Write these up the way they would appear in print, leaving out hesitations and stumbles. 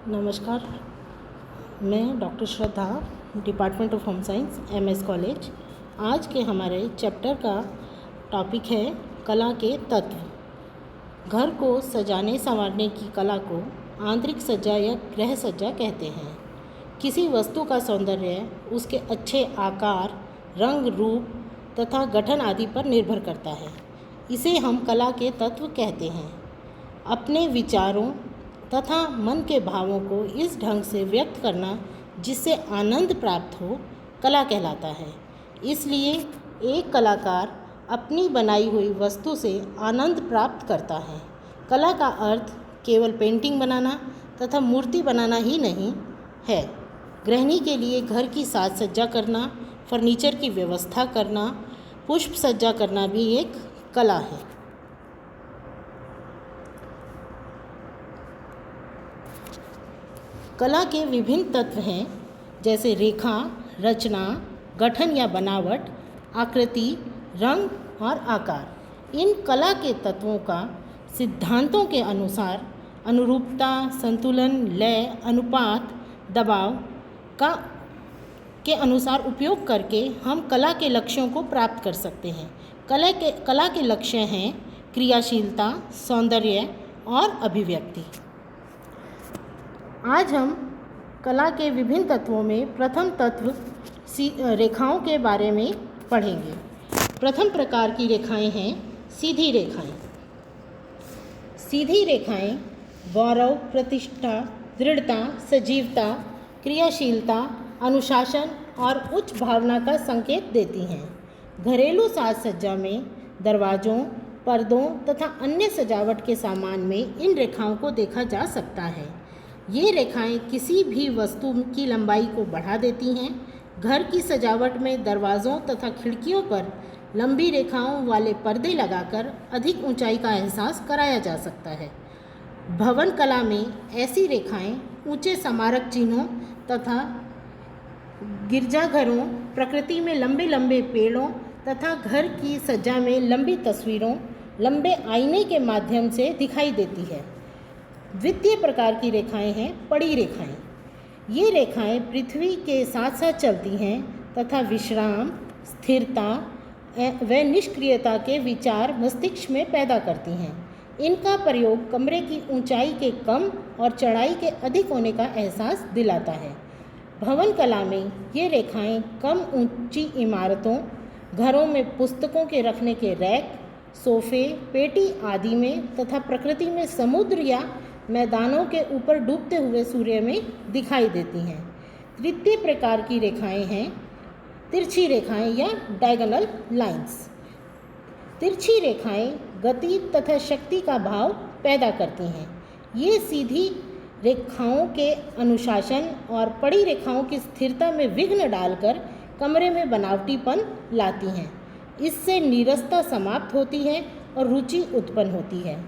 नमस्कार, मैं doctor Shraddha, department of home science, MS college. आज के हमारे चैप्टर का टॉपिक है कला के तत्व। घर को सजाने संवारने की कला को आंतरिक सज्जा या गृह सज्जा कहते हैं। किसी वस्तु का सौंदर्य उसके अच्छे आकार, रंग, रूप तथा गठन आदि पर निर्भर करता है। इसे हम कला के तत्व कहते हैं। अपने विचारों तथा मन के भावों को इस ढंग से व्यक्त करना जिससे आनंद प्राप्त हो, कला कहलाता है। इसलिए एक कलाकार अपनी बनाई हुई वस्तु से आनंद प्राप्त करता है। कला का अर्थ केवल पेंटिंग बनाना तथा मूर्ति बनाना ही नहीं है। गृहिणी के लिए घर की साज सज्जा करना, फर्नीचर की व्यवस्था करना, पुष्प सज्जा करना भी एक कला है। कला के विभिन्न तत्व हैं, जैसे रेखा, रचना, गठन या बनावट, आकृति, रंग और आकार। इन कला के तत्वों का सिद्धांतों के अनुसार अनुरूपता, संतुलन, लय, अनुपात, दबाव के अनुसार उपयोग करके हम कला के लक्ष्यों को प्राप्त कर सकते हैं। कला के लक्ष्य हैं क्रियाशीलता, सौंदर्य और अभिव्यक्ति। आज हम कला के विभिन्न तत्वों में प्रथम तत्व रेखाओं के बारे में पढ़ेंगे। प्रथम प्रकार की रेखाएं हैं सीधी रेखाएं। सीधी रेखाएं गौरव, प्रतिष्ठा, दृढ़ता, सजीवता, क्रियाशीलता, अनुशासन और उच्च भावना का संकेत देती हैं। घरेलू साज सज्जा में दरवाज़ों, पर्दों तथा अन्य सजावट के सामान में इन रेखाओं को देखा जा सकता है। ये रेखाएं किसी भी वस्तु की लंबाई को बढ़ा देती हैं। घर की सजावट में दरवाज़ों तथा खिड़कियों पर लंबी रेखाओं वाले पर्दे लगाकर अधिक ऊंचाई का एहसास कराया जा सकता है। भवन कला में ऐसी रेखाएं ऊंचे स्मारक चिन्हों तथा गिरजाघरों, प्रकृति में लंबे लंबे पेड़ों तथा घर की सज्जा में लंबी तस्वीरों, लंबे आईने के माध्यम से दिखाई देती है। द्वितीय प्रकार की रेखाएं हैं पड़ी रेखाएं। ये रेखाएं पृथ्वी के साथ साथ चलती हैं तथा विश्राम, स्थिरता व निष्क्रियता के विचार मस्तिष्क में पैदा करती हैं। इनका प्रयोग कमरे की ऊंचाई के कम और चढ़ाई के अधिक होने का एहसास दिलाता है। भवन कला में ये रेखाएं कम ऊंची इमारतों, घरों में पुस्तकों के रखने के रैक, सोफे, पेटी आदि में तथा प्रकृति में समुद्र या मैदानों के ऊपर डूबते हुए सूर्य में दिखाई देती हैं। तृतीय प्रकार की रेखाएं हैं तिरछी रेखाएं या डायगोनल लाइंस। तिरछी रेखाएं गति तथा शक्ति का भाव पैदा करती हैं। ये सीधी रेखाओं के अनुशासन और पड़ी रेखाओं की स्थिरता में विघ्न डालकर कमरे में बनावटीपन लाती हैं। इससे नीरसता समाप्त होती है और रुचि उत्पन्न होती है।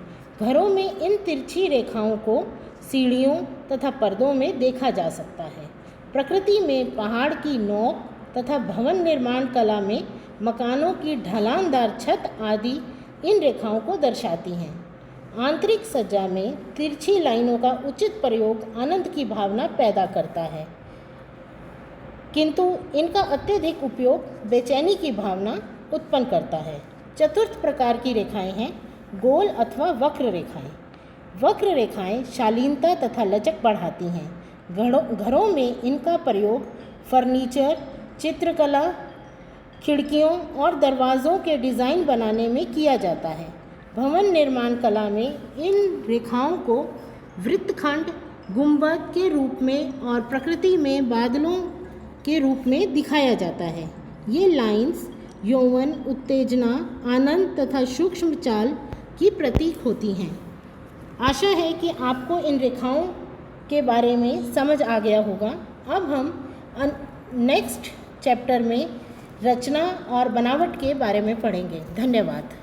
घरों में इन तिरछी रेखाओं को सीढ़ियों तथा पर्दों में देखा जा सकता है। प्रकृति में पहाड़ की नोक तथा भवन निर्माण कला में मकानों की ढलानदार छत आदि इन रेखाओं को दर्शाती हैं। आंतरिक सज्जा में तिरछी लाइनों का उचित प्रयोग आनंद की भावना पैदा करता है, किंतु इनका अत्यधिक उपयोग बेचैनी की भावना उत्पन्न करता है। चतुर्थ प्रकार की रेखाएं हैं गोल अथवा वक्र रेखाएं। वक्र रेखाएं शालीनता तथा लचक बढ़ाती हैं। घरों में इनका प्रयोग फर्नीचर, चित्रकला, खिड़कियों और दरवाज़ों के डिज़ाइन बनाने में किया जाता है। भवन निर्माण कला में इन रेखाओं को वृत्तखंड, गुंबद के रूप में और प्रकृति में बादलों के रूप में दिखाया जाता है। ये लाइंस यौवन, उत्तेजना, आनंद तथा सूक्ष्म चाल की प्रतीक होती हैं। आशा है कि आपको इन रेखाओं के बारे में समझ आ गया होगा। अब हम नेक्स्ट चैप्टर में रचना और बनावट के बारे में पढ़ेंगे। धन्यवाद।